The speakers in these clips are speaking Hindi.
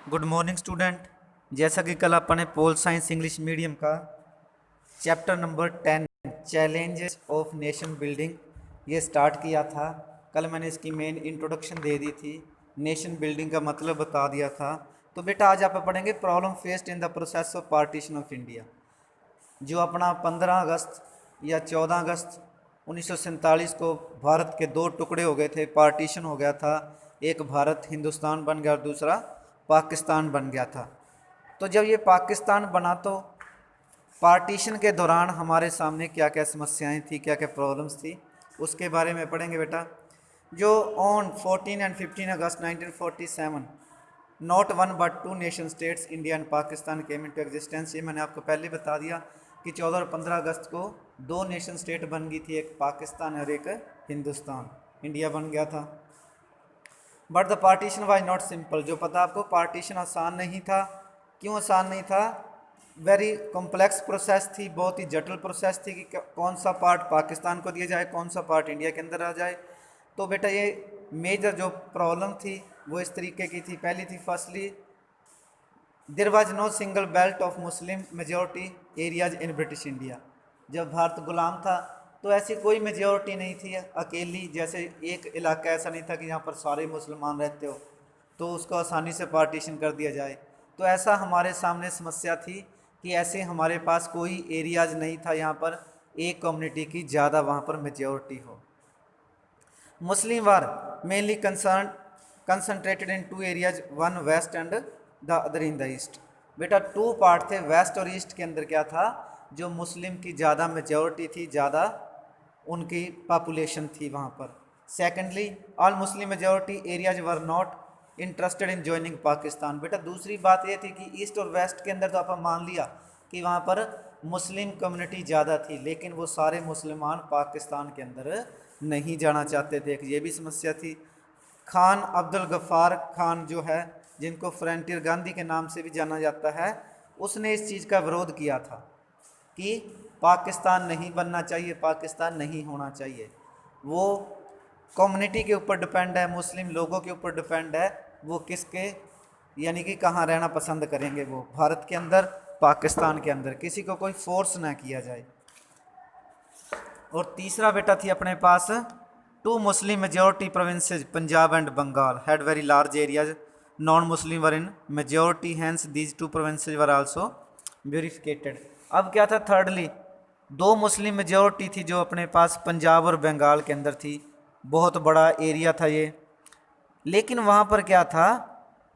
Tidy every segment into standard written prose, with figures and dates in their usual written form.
Good morning student. जैसा कि कल अपने पोल साइंस इंग्लिश मीडियम का chapter number 10 challenges of nation building ये स्टार्ट किया था। कल मैंने इसकी मेन इंट्रोडक्शन दे दी थी, नेशन बिल्डिंग का मतलब बता दिया था। तो बेटा आज आप पढ़ेंगे problem faced in the process of partition of India, जो अपना 15 अगस्त या 14 अगस्त 1947 को भारत के दो टुकड़े हो गए थे, पार्टीशन हो गया था। एक भारत हिंदुस्तान बन गया और दूसरा पाकिस्तान बन गया था। तो जब ये पाकिस्तान बना तो पार्टीशन के दौरान हमारे सामने क्या क्या समस्याएं थी, क्या क्या प्रॉब्लम्स थी, उसके बारे में पढ़ेंगे बेटा। जो on 14 and 15 August 1947 not one but two nation states India and Pakistan came into existence, ये मैंने आपको पहले बता दिया कि 14 और 15 अगस्त को दो नेशन स्टेट बन गई थी, एक पाकिस्तान और एक हिंदुस्तान, इंडिया बन गया था। But the partition was not simple, जो पता आपको पार्टीशन आसान नहीं था। क्यों आसान नहीं था? वेरी कॉम्प्लेक्स प्रोसेस थी, बहुत ही जटिल प्रोसेस थी कि कौन सा पार्ट पाकिस्तान को दिया जाए, कौन सा पार्ट इंडिया के अंदर आ जाए। तो बेटा ये मेजर जो प्रॉब्लम थी वो इस तरीके की थी। पहली थी, firstly there was no single belt of Muslim majority areas in British India. जब भारत गुलाम था तो ऐसी कोई मेजॉरिटी नहीं थी अकेली, जैसे एक इलाका ऐसा नहीं था कि यहाँ पर सारे मुसलमान रहते हो तो उसको आसानी से पार्टीशन कर दिया जाए। तो ऐसा हमारे सामने समस्या थी कि ऐसे हमारे पास कोई एरियाज नहीं था यहाँ पर एक कम्युनिटी की ज़्यादा वहाँ पर मेजॉरिटी हो। Muslim were mainly concentrated in two areas, one west and the other in the east. बेटा टू पार्ट थे, वेस्ट और ईस्ट के अंदर क्या था, जो मुस्लिम की ज़्यादा मेजॉरिटी थी, ज़्यादा उनकी पॉपुलेशन थी वहाँ पर। Secondly all Muslim majority areas were not interested in joining Pakistan. बेटा दूसरी बात ये थी कि ईस्ट और वेस्ट के अंदर तो आप मान लिया कि वहाँ पर मुस्लिम कम्युनिटी ज़्यादा थी, लेकिन वो सारे मुसलमान पाकिस्तान के अंदर नहीं जाना चाहते थे, ये भी समस्या थी। खान अब्दुल गफ्फार खान जो है, जिनको फ्रंटियर गांधी के नाम से भी जाना जाता है, उसने इस चीज़ का विरोध किया था कि पाकिस्तान नहीं बनना चाहिए, पाकिस्तान नहीं होना चाहिए। वो कम्युनिटी के ऊपर डिपेंड है, मुस्लिम लोगों के ऊपर डिपेंड है, वो किसके यानी कि कहाँ रहना पसंद करेंगे, वो भारत के अंदर पाकिस्तान के अंदर, किसी को कोई फोर्स ना किया जाए। और तीसरा बेटा थी अपने पास two Muslim majority provinces Punjab and Bengal had very large areas, non Muslim were in majority, hence these two provinces were also bifurcated. अब क्या था, थर्डली दो मुस्लिम मेजॉरिटी थी जो अपने पास पंजाब और बंगाल के अंदर थी, बहुत बड़ा एरिया था ये। लेकिन वहाँ पर क्या था,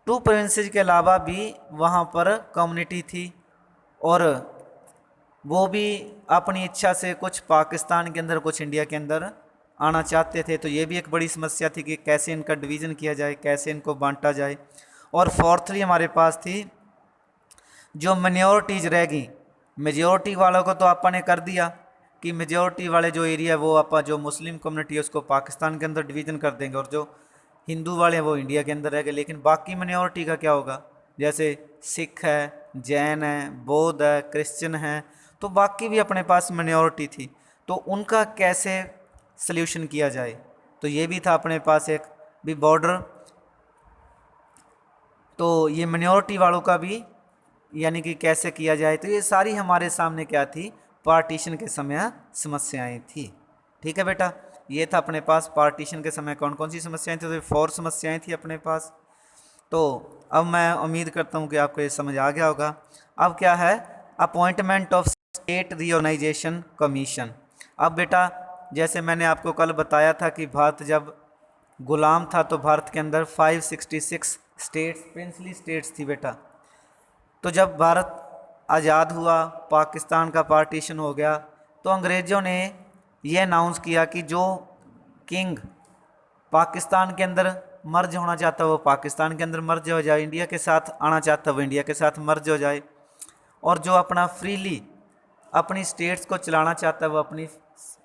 टू प्रोविंसेज के अलावा भी वहाँ पर कम्युनिटी थी और वो भी अपनी इच्छा से कुछ पाकिस्तान के अंदर कुछ इंडिया के अंदर आना चाहते थे। तो ये भी एक बड़ी समस्या थी कि कैसे इनका डिवीज़न किया जाए, कैसे इनको बांटा जाए। और फोर्थली हमारे पास थी जो माइनॉरिटीज़ रह गई, मेजॉरिटी वालों को तो आपने कर दिया कि मेजॉरिटी वाले जो एरिया है वो आप जो मुस्लिम कम्युनिटी है उसको पाकिस्तान के अंदर डिवीज़न कर देंगे और जो हिंदू वाले हैं वो इंडिया के अंदर रह गए। लेकिन बाकी माइनॉरिटी का क्या होगा, जैसे सिख है, जैन है, बौद्ध है, क्रिश्चियन है, तो बाकी भी अपने पास माइनॉरिटी थी, तो उनका कैसे सल्यूशन किया जाए। तो ये भी था अपने पास एक भी बॉर्डर, तो ये माइनॉरिटी वालों का भी यानी कि कैसे किया जाए। तो ये सारी हमारे सामने क्या थी, पार्टीशन के समय समस्याएं थी। ठीक है बेटा, ये था अपने पास पार्टीशन के समय कौन कौन सी समस्याएं थी, तो 4 समस्याएं थी अपने पास। तो अब मैं उम्मीद करता हूँ कि आपको ये समझ आ गया होगा। अब क्या है, appointment of state reorganisation commission. अब बेटा जैसे मैंने आपको कल बताया था कि भारत जब गुलाम था तो भारत के अंदर 566 स्टेट्स, प्रिंसली स्टेट्स थी बेटा। तो जब भारत आज़ाद हुआ, पाकिस्तान का पार्टीशन हो गया, तो अंग्रेज़ों ने यह अनाउंस किया कि जो किंग पाकिस्तान के अंदर मर्ज होना चाहता है वो पाकिस्तान के अंदर मर्ज हो जाए, इंडिया के साथ आना चाहता है वो इंडिया के साथ मर्ज हो जाए, और जो अपना फ्रीली अपनी स्टेट्स को चलाना चाहता है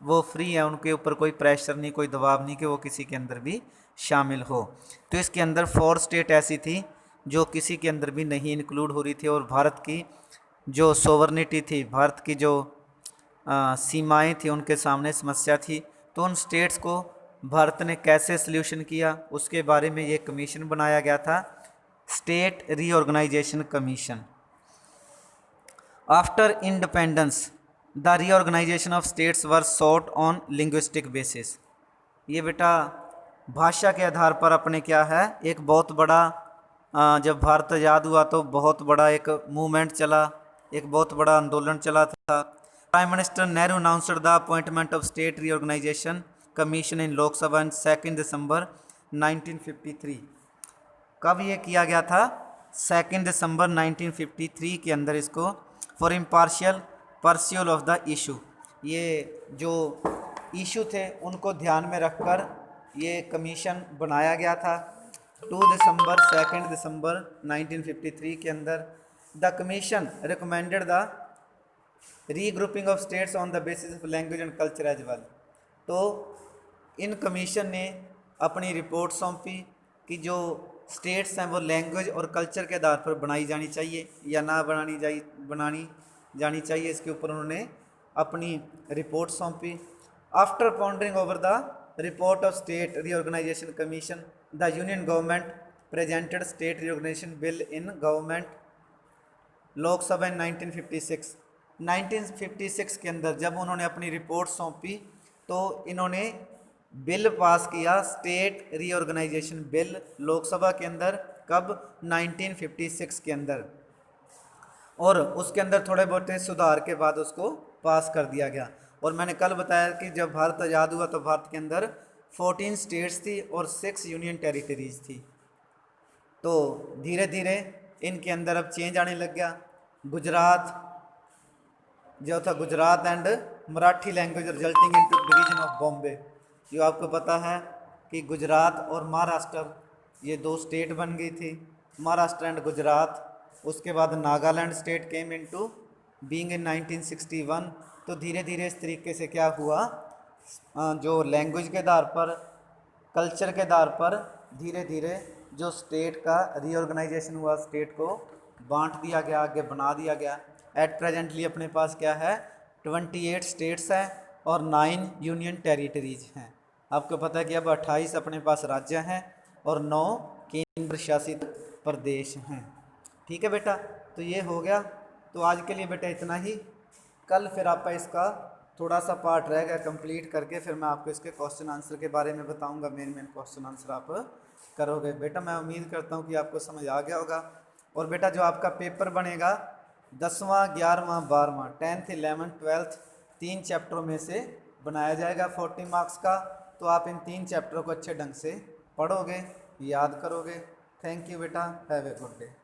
वो फ्री है, उनके ऊपर कोई प्रेशर नहीं, कोई दबाव नहीं कि वो किसी के अंदर भी शामिल हो। तो इसके अंदर 4 स्टेट ऐसी थी जो किसी के अंदर भी नहीं इंक्लूड हो रही थी, और भारत की जो सोवरनिटी थी, भारत की जो सीमाएं थी, उनके सामने समस्या थी। तो उन स्टेट्स को भारत ने कैसे सल्यूशन किया उसके बारे में ये कमीशन बनाया गया था, state reorganisation commission. After independence the reorganisation of states were sought on linguistic basis. ये बेटा भाषा के आधार पर अपने क्या है, एक बहुत बड़ा जब भारत आज़ाद हुआ तो बहुत बड़ा एक मूवमेंट चला, एक बहुत बड़ा आंदोलन चला था। Prime minister Nehru announced the appointment of state reorganisation commission in Lok Sabha in 2 December 1953। कब ये किया गया था? 2 दिसंबर 1953 के अंदर इसको for impartial perusal of the issue, ये जो इशू थे उनको ध्यान में रखकर ये कमीशन बनाया गया था। 2 दिसंबर 1953 के अंदर the commission recommended the regrouping of states on the basis of language and culture as well. तो इन कमीशन ने अपनी रिपोर्ट सौंपी कि जो स्टेट्स हैं वो लैंग्वेज और कल्चर के आधार पर बनाई जानी चाहिए या ना बनानी जानी चाहिए, इसके ऊपर उन्होंने अपनी रिपोर्ट सौंपी। After pondering over the report of state reorganisation commission the union government presented state reorganisation bill in government Lok Sabha in 1956 के अंदर जब उन्होंने अपनी रिपोर्ट सौंपी तो इन्होंने बिल पास किया, स्टेट रीऑर्गेनाइजेशन बिल लोकसभा के अंदर। कब? 1956 के अंदर। और उसके अंदर थोड़े बहुत सुधार के बाद उसको पास कर दिया गया। और मैंने कल बताया कि जब भारत आज़ाद हुआ तो भारत के अंदर 14 स्टेट्स थी और 6 यूनियन टेरिटरीज थी। तो धीरे धीरे इनके अंदर अब चेंज आने लग गया। गुजरात जो था, Gujarat and Marathi language resulting into division of Bombay. जो आपको पता है कि गुजरात और महाराष्ट्र ये 2 स्टेट बन गई थी, महाराष्ट्र एंड गुजरात। उसके बाद Nagaland state came into being in 1961। तो धीरे धीरे इस तरीके से क्या हुआ, जो लैंग्वेज के आधार पर, कल्चर के आधार पर धीरे धीरे जो स्टेट का रीऑर्गेनाइजेशन हुआ, स्टेट को बांट दिया गया, आगे बना दिया गया। एट प्रेजेंटली अपने पास क्या है, 28 स्टेट्स हैं और 9 यूनियन टेरिटरीज हैं। आपको पता है कि अब 28 अपने पास राज्य हैं और 9 केंद्र शासित प्रदेश हैं। ठीक है बेटा, तो ये हो गया। तो आज के लिए बेटा इतना ही। कल फिर आपका इसका थोड़ा सा पार्ट रह गया कंप्लीट करके, फिर मैं आपको इसके क्वेश्चन आंसर के बारे में बताऊंगा। मेन क्वेश्चन आंसर आप करोगे बेटा। मैं उम्मीद करता हूँ कि आपको समझ आ गया होगा। और बेटा जो आपका पेपर बनेगा 10वां, 11वां, 12वां, 10th, 11th, 12th 3 चैप्टरों में से बनाया जाएगा 40 मार्क्स का। तो आप इन 3 चैप्टरों को अच्छे ढंग से पढ़ोगे, याद करोगे। थैंक यू बेटा, हैव ए गुड डे।